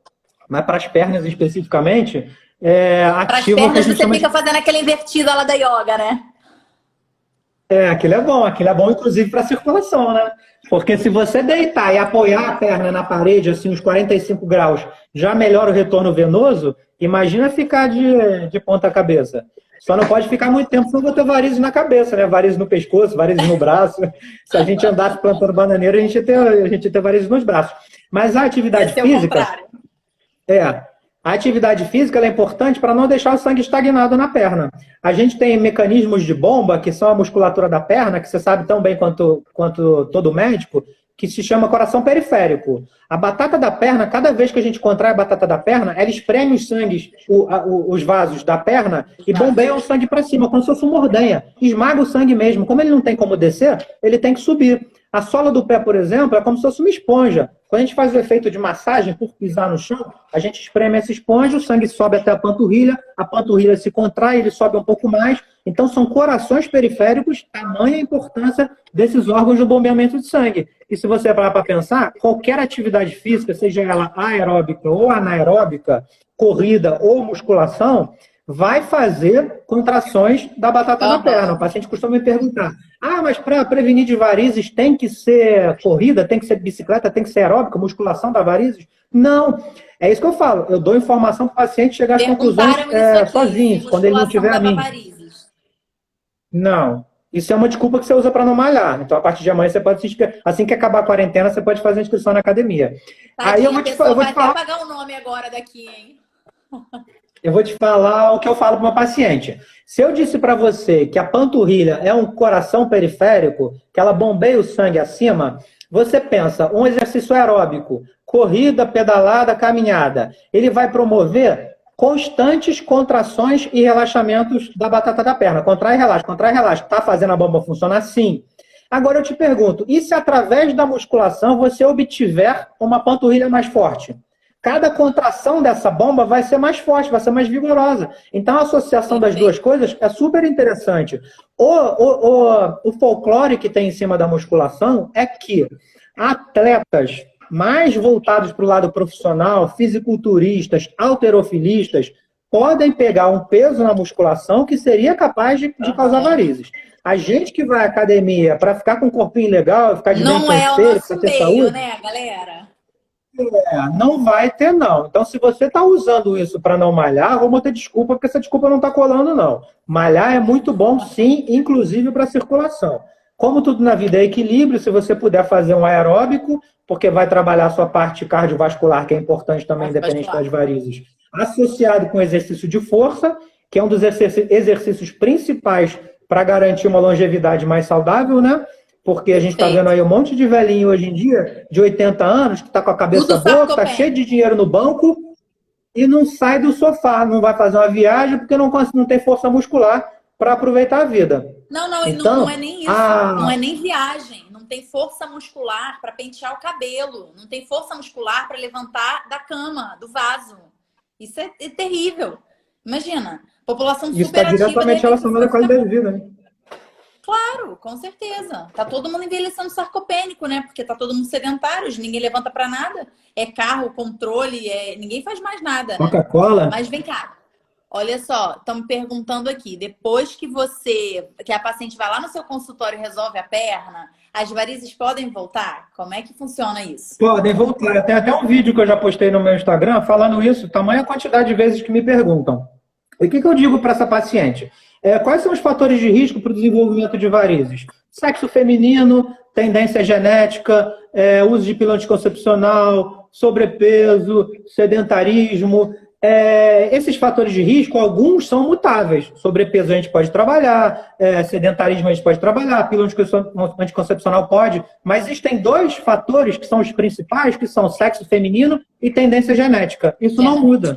Mas para as pernas especificamente, para as pernas você fica fazendo aquela invertida lá da yoga, né? Aquilo é bom inclusive para circulação, né? Porque se você deitar e apoiar a perna na parede, assim, uns 45 graus, já melhora o retorno venoso, imagina ficar de ponta cabeça. Só não pode ficar muito tempo, senão eu vou ter varizes na cabeça, né? Varizes no pescoço, varizes no braço. Se a gente andasse plantando bananeira, a gente ia ter varizes nos braços. Mas a atividade física... A atividade física ela é importante para não deixar o sangue estagnado na perna. A gente tem mecanismos de bomba, que são a musculatura da perna, que você sabe tão bem quanto todo médico, que se chama coração periférico. A batata da perna, cada vez que a gente contrai a batata da perna, ela espreme os vasos da perna e bombeia o sangue para cima, como se fosse uma ordenha. Esmaga o sangue mesmo. Como ele não tem como descer, ele tem que subir. A sola do pé, por exemplo, é como se fosse uma esponja. Quando a gente faz o efeito de massagem por pisar no chão, a gente espreme essa esponja, o sangue sobe até a panturrilha se contrai, ele sobe um pouco mais. Então, são corações periféricos, tamanha a importância desses órgãos do bombeamento de sangue. E se você parar para pensar, qualquer atividade física, seja ela aeróbica ou anaeróbica, corrida ou musculação, vai fazer contrações da batata da perna. O paciente costuma me perguntar, mas para prevenir de varizes tem que ser corrida, tem que ser bicicleta, tem que ser aeróbica, musculação da varizes? Não. É isso que eu falo. Eu dou informação para o paciente chegar às conclusões sozinho, quando ele não tiver a mim. Não. Isso é uma desculpa que você usa para não malhar. Então, a partir de amanhã, você pode se inscrever. Assim que acabar a quarentena, você pode fazer a inscrição na academia. Tadinha, aí eu vou te falar. Vai até pagar o nome agora daqui, hein? Eu vou te falar o que eu falo para uma paciente. Se eu disse para você que a panturrilha é um coração periférico, que ela bombeia o sangue acima, você pensa, um exercício aeróbico, corrida, pedalada, caminhada, ele vai promover constantes contrações e relaxamentos da batata da perna. Contrai e relaxa, contrai e relaxa. Está fazendo a bomba funcionar? Sim. Agora eu te pergunto, e se através da musculação você obtiver uma panturrilha mais forte? Cada contração dessa bomba vai ser mais forte, vai ser mais vigorosa. Então, a associação das duas coisas é super interessante. O folclore que tem em cima da musculação é que atletas mais voltados para o lado profissional, fisiculturistas, halterofilistas, podem pegar um peso na musculação que seria capaz de causar varizes. A gente que vai à academia para ficar com um corpinho legal, ficar de bem com o espelho, para ter saúde, né, galera? Não vai ter, não. Então, se você está usando isso para não malhar, vamos ter desculpa, porque essa desculpa não está colando, não. Malhar é muito bom, sim, inclusive para circulação. Como tudo na vida é equilíbrio, se você puder fazer um aeróbico, porque vai trabalhar a sua parte cardiovascular, que é importante também, independente das varizes, associado com exercício de força, que é um dos exercícios principais para garantir uma longevidade mais saudável, né? Porque a gente está vendo aí um monte de velhinho hoje em dia, de 80 anos, que está com a cabeça boa, que está cheio de dinheiro no banco e não sai do sofá, não vai fazer uma viagem porque não tem força muscular para aproveitar a vida. Então, não é nem isso. Não é nem viagem. Não tem força muscular para pentear o cabelo. Não tem força muscular para levantar da cama, do vaso. Isso é terrível. Imagina, população super ativa. Isso está diretamente relacionado à qualidade de vida, né? Claro, com certeza. Tá todo mundo envelhecendo sarcopênico, né? Porque tá todo mundo sedentário, ninguém levanta para nada. É carro, controle, ninguém faz mais nada. Coca-Cola. Mas vem cá. Olha só, estão me perguntando aqui. Depois que a paciente vai lá no seu consultório e resolve a perna, as varizes podem voltar? Como é que funciona isso? Podem voltar. Tem até um vídeo que eu já postei no meu Instagram falando isso, tamanha quantidade de vezes que me perguntam. E o que eu digo para essa paciente? Quais são os fatores de risco para o desenvolvimento de varizes? Sexo feminino, tendência genética, uso de pílula anticoncepcional, sobrepeso, sedentarismo. Esses fatores de risco, alguns são mutáveis. Sobrepeso a gente pode trabalhar, sedentarismo a gente pode trabalhar, pílula anticoncepcional pode, mas existem dois fatores que são os principais, que são sexo feminino e tendência genética. Isso não muda.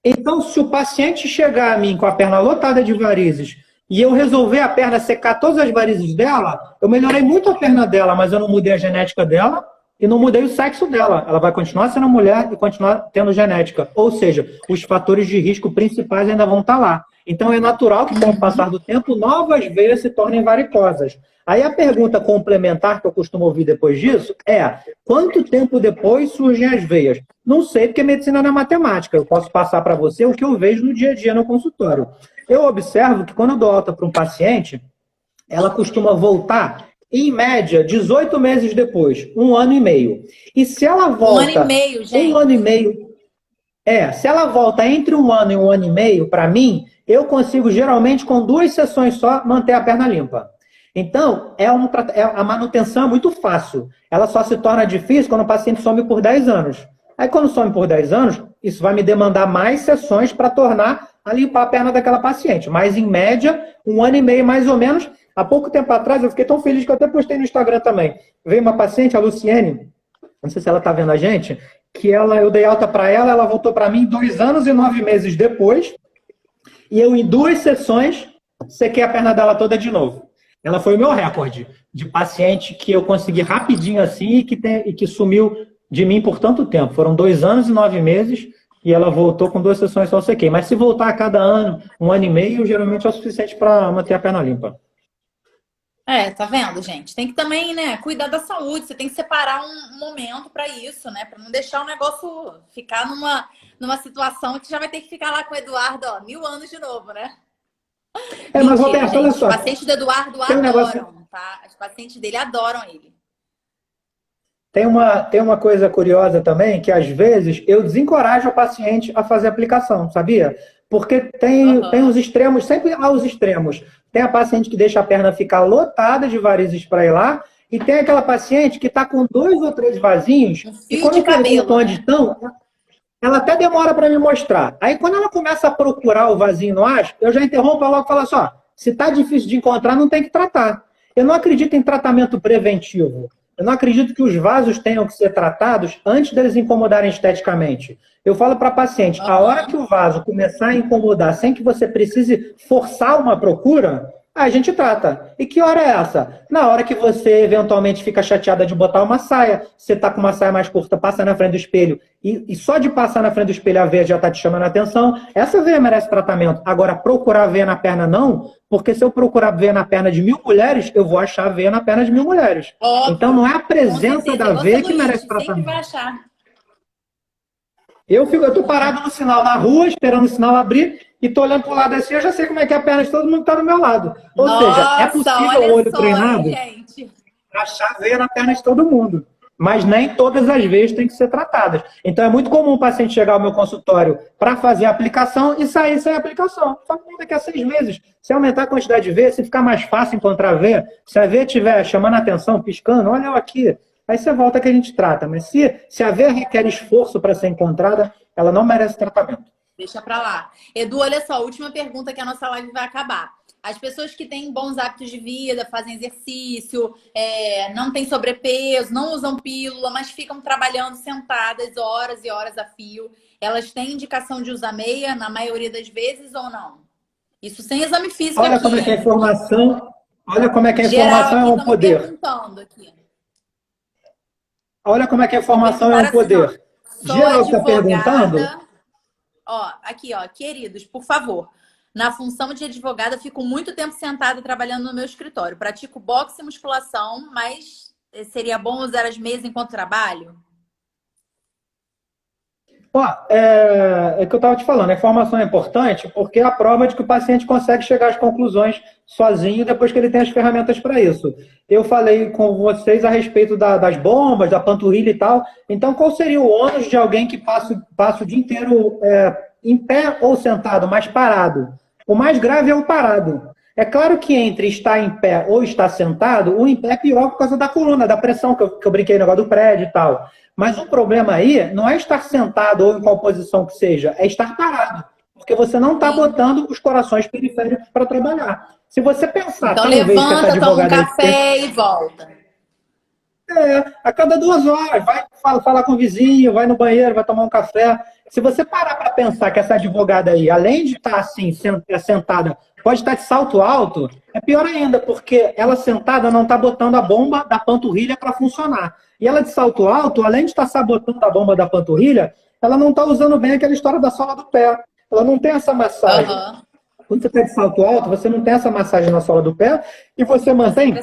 Então, se o paciente chegar a mim com a perna lotada de varizes e eu resolver a perna secar todas as varizes dela, eu melhorei muito a perna dela, mas eu não mudei a genética dela e não mudei o sexo dela. Ela vai continuar sendo mulher e continuar tendo genética. Ou seja, os fatores de risco principais ainda vão estar lá. Então, é natural que, com o passar do tempo, novas veias se tornem varicosas. Aí a pergunta complementar que eu costumo ouvir depois disso é: quanto tempo depois surgem as veias? Não sei, porque medicina não é matemática. Eu posso passar para você o que eu vejo no dia a dia no consultório. Eu observo que quando eu dou alta para um paciente, ela costuma voltar, em média, 18 meses depois, 1 ano e meio. E se ela volta... 1 ano e meio, gente. 1 ano e meio... Se ela volta entre 1 ano e 1 ano e meio, para mim, eu consigo geralmente com 2 sessões só manter a perna limpa. Então, a manutenção é muito fácil. Ela só se torna difícil quando o paciente some por 10 anos. Aí, quando some por 10 anos, isso vai me demandar mais sessões para tornar a limpar a perna daquela paciente. Mas, em média, 1 ano e meio mais ou menos. Há pouco tempo atrás, eu fiquei tão feliz que eu até postei no Instagram também. Veio uma paciente, a Luciene, não sei se ela está vendo a gente, que eu dei alta para ela, ela voltou para mim 2 anos e 9 meses depois, e eu, em 2 sessões, sequei a perna dela toda de novo. Ela foi o meu recorde de paciente que eu consegui rapidinho assim e que sumiu de mim por tanto tempo. Foram 2 anos e 9 meses e ela voltou com 2 sessões só sequei. Mas se voltar a cada ano, 1 ano e meio, geralmente é o suficiente para manter a perna limpa. Tá vendo, gente? Tem que também, né, cuidar da saúde. Você tem que separar um momento para isso, né? Para não deixar o negócio ficar numa situação que já vai ter que ficar lá com o Eduardo, 1000 anos de novo, né? Mas Roberto, gente, olha só. Os pacientes do Eduardo adoram, tá? Os pacientes dele adoram ele. Tem uma coisa curiosa também, que às vezes eu desencorajo o paciente a fazer aplicação, sabia? Porque tem os extremos, sempre há os extremos. Tem a paciente que deixa a perna ficar lotada de varizes para ir lá, e tem aquela paciente que está com 2 ou 3 vasinhos, e quando eu pergunto onde estão, ela até demora para me mostrar. Aí quando ela começa a procurar o vasinho no acho, eu já interrompo logo e falo assim, se está difícil de encontrar, não tem que tratar. Eu não acredito em tratamento preventivo. Eu não acredito que os vasos tenham que ser tratados antes deles incomodarem esteticamente. Eu falo para a paciente, a hora que o vaso começar a incomodar sem que você precise forçar uma procura, a gente trata. E que hora é essa? Na hora que você eventualmente fica chateada de botar uma saia, você está com uma saia mais curta, passa na frente do espelho, e só de passar na frente do espelho a veia já está te chamando a atenção, essa veia merece tratamento. Agora, procurar veia na perna não, porque se eu procurar veia na perna de 1000 mulheres, eu vou achar veia na perna de 1000 mulheres. Óbvio. Então não é a presença da veia que merece tratamento. Vai achar. Eu tô parado no sinal na rua, esperando o sinal abrir, e tô olhando pro lado assim, eu já sei como é que é a perna de todo mundo que tá do meu lado. Ou seja, é possível o olho treinado achar veia na perna de todo mundo. Mas nem todas as vezes tem que ser tratadas. Então é muito comum o paciente chegar ao meu consultório para fazer a aplicação e sair sem aplicação. Só que daqui a 6 meses, se aumentar a quantidade de veia, se ficar mais fácil encontrar veia, se a veia estiver chamando a atenção, piscando, olha eu aqui. Aí você volta que a gente trata. Mas se a veia requer esforço para ser encontrada, ela não merece tratamento. Deixa pra lá. Edu, olha só, última pergunta que a nossa live vai acabar. As pessoas que têm bons hábitos de vida, fazem exercício, não têm sobrepeso, não usam pílula, mas ficam trabalhando sentadas horas e horas a fio, elas têm indicação de usar meia na maioria das vezes ou não? Isso sem exame físico. Olha como é que a informação, olha como é que a informação é um poder. Olha como é que a informação é um poder. Geral está perguntando. Aqui, queridos, por favor. Na função de advogada, fico muito tempo sentada trabalhando no meu escritório. Pratico boxe e musculação, mas seria bom usar as meias enquanto trabalho? É o que eu estava te falando, a informação é importante porque é a prova de que o paciente consegue chegar às conclusões sozinho depois que ele tem as ferramentas para isso. Eu falei com vocês a respeito das bombas, da panturrilha e tal. Então, qual seria o ônus de alguém que passa o dia inteiro em pé ou sentado, mas parado? O mais grave é o parado. É claro que entre estar em pé ou estar sentado, o em pé é pior por causa da coluna, da pressão, que eu brinquei no negócio do prédio e tal. Mas o problema aí não é estar sentado ou em qual posição que seja, é estar parado. Porque você não está botando os corações periféricos para trabalhar. Se você pensar... Então levanta, toma um café e volta. A cada 2 horas, vai falar com o vizinho, vai no banheiro, vai tomar um café. Se você parar para pensar que essa advogada aí, além de estar assim, sentada, pode estar de salto alto, é pior ainda, porque ela sentada não está botando a bomba da panturrilha para funcionar. E ela de salto alto, além de estar sabotando a bomba da panturrilha, ela não está usando bem aquela história da sola do pé. Ela não tem essa massagem. Quando você está de salto alto, você não tem essa massagem na sola do pé e você mantém...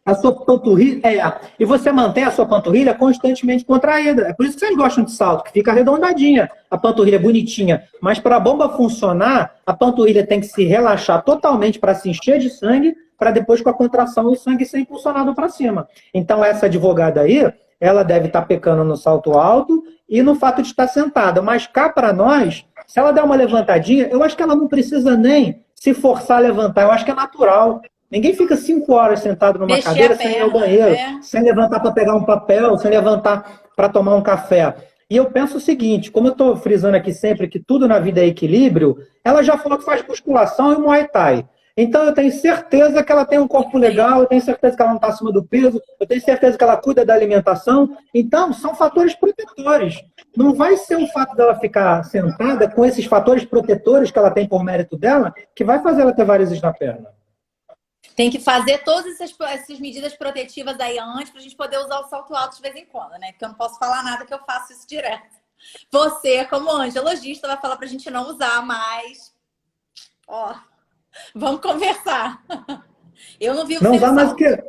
A sua panturrilha, e você mantém a sua panturrilha constantemente contraída. É por isso que vocês gostam de salto, que fica arredondadinha, a panturrilha bonitinha. Mas para a bomba funcionar, a panturrilha tem que se relaxar totalmente para se encher de sangue, para depois com a contração o sangue ser impulsionado para cima. Então essa advogada aí, ela deve estar pecando no salto alto e no fato de estar sentada. Mas cá para nós, se ela der uma levantadinha, eu acho que ela não precisa nem se forçar a levantar. Eu acho que é natural. Ninguém fica 5 horas sentado numa Mexer cadeira a sem ir ao perna, banheiro, é. sem levantar para pegar um papel, sem levantar para tomar um café. E eu penso o seguinte, como eu estou frisando aqui sempre que tudo na vida é equilíbrio, ela já falou que faz musculação e Muay Thai. Então eu tenho certeza que ela tem um corpo legal, eu tenho certeza que ela não está acima do peso, eu tenho certeza que ela cuida da alimentação. Então, são fatores protetores. Não vai ser o fato dela ficar sentada com esses fatores protetores que ela tem por mérito dela que vai fazer ela ter varizes na perna. Tem que fazer todas essas medidas protetivas aí antes pra gente poder usar o salto alto de vez em quando, né? Porque eu não posso falar nada que eu faço isso direto. Você, como angiologista, vai falar pra gente não usar, mas... Ó, vamos conversar. Eu não vivo Não sem usar o mais o salto. quê?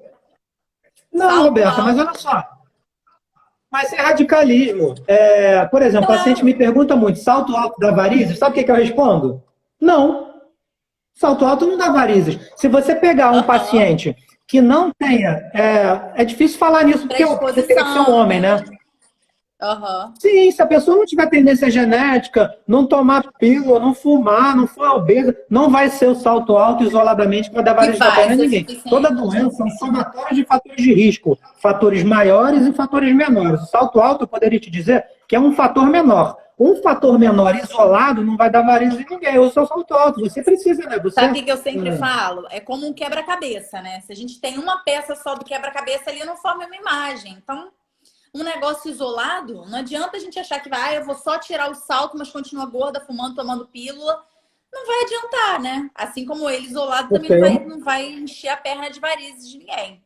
Não, Salto Roberta, mas olha alto. só. Mas é radicalismo. Por exemplo, o paciente me Claro. pergunta muito, salto alto dá varizes? Sabe o que eu respondo? Não. Salto alto não dá varizes. Se você pegar um Aham. paciente que não tenha... É difícil falar nisso, porque teria que ser um Predisposição, homem, né? né? Aham. Sim, se a pessoa não tiver tendência genética, não tomar pílula, não fumar, não for obesa, não vai ser o salto alto isoladamente para dar Que varizes na vai perna a ser ninguém. Toda suficiente. doença são somatórios de fatores de risco, fatores maiores e fatores menores. O salto alto, eu poderia te dizer que é um fator menor. Um fator menor isolado não vai dar varizes em ninguém. O seu salto alto, você precisa, né? Sabe o Você. que eu sempre falo? É como um quebra-cabeça, né? Se a gente tem uma peça só do quebra-cabeça ali, não forma uma imagem. Então, um negócio isolado, não adianta a gente achar que vai, eu vou só tirar o salto, mas continua gorda, fumando, tomando pílula. Não vai adiantar, né? Assim como ele isolado também Porque não vai encher a perna de varizes de ninguém.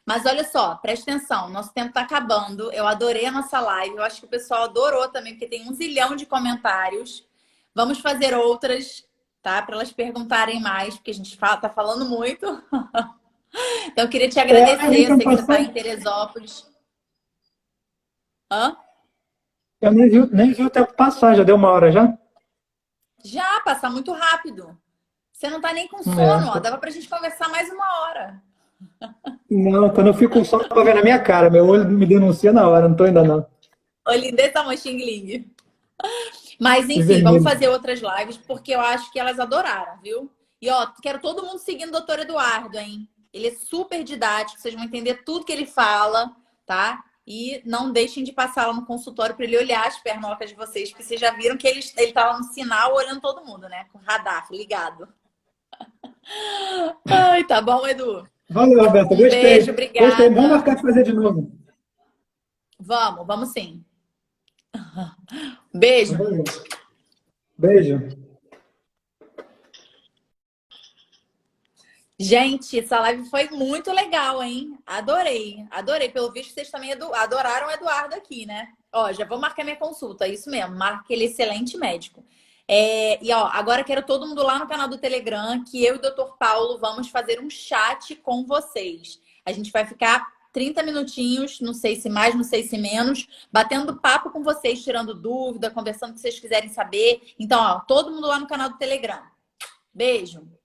Mas olha só, presta atenção, nosso tempo tá acabando. Eu adorei a nossa live, eu acho que o pessoal adorou também, porque tem 1 zilhão de comentários. Vamos fazer outras, tá? Para elas perguntarem mais, porque a gente tá falando muito. Então, eu queria te eu nem agradecer. vi o Eu tempo sei que você está passar. em Teresópolis. Hã? Eu nem vi o tempo passar, já deu uma hora já? Já, passa muito rápido. Você não tá nem com sono, ó. É. Dava pra gente conversar mais 1 hora. Não, quando eu fico com sono, eu vou ver na minha cara. Meu olho me denuncia na hora, não tô ainda não. Olha, desse tamanho, Xing Ling. Mas, De enfim, vamos vermelho. fazer outras lives, porque eu acho que elas adoraram, viu? E, ó, quero todo mundo seguindo o doutor Eduardo, hein? Ele é super didático, vocês vão entender tudo que ele fala, tá? E não deixem de passar lá no consultório para ele olhar as pernocas de vocês, porque vocês já viram que ele tá lá no sinal olhando todo mundo, né? Com o radar ligado. Ai, tá bom, Edu? Valeu, Roberto. Um beijo, Gostei. Gostei. Vamos obrigada. marcar de fazer de novo. Vamos sim. Beijo. Valeu. Beijo. Gente, essa live foi muito legal, hein? Adorei, adorei. Pelo visto, vocês também adoraram o Eduardo aqui, né? Ó, já vou marcar minha consulta, é isso mesmo. Marca ele excelente médico. E ó, agora quero todo mundo lá no canal do Telegram, que eu e o Dr. Paulo vamos fazer um chat com vocês. A gente vai ficar 30 minutinhos, não sei se mais, não sei se menos, batendo papo com vocês, tirando dúvida, conversando o que vocês quiserem saber. Então, ó, todo mundo lá no canal do Telegram. Beijo!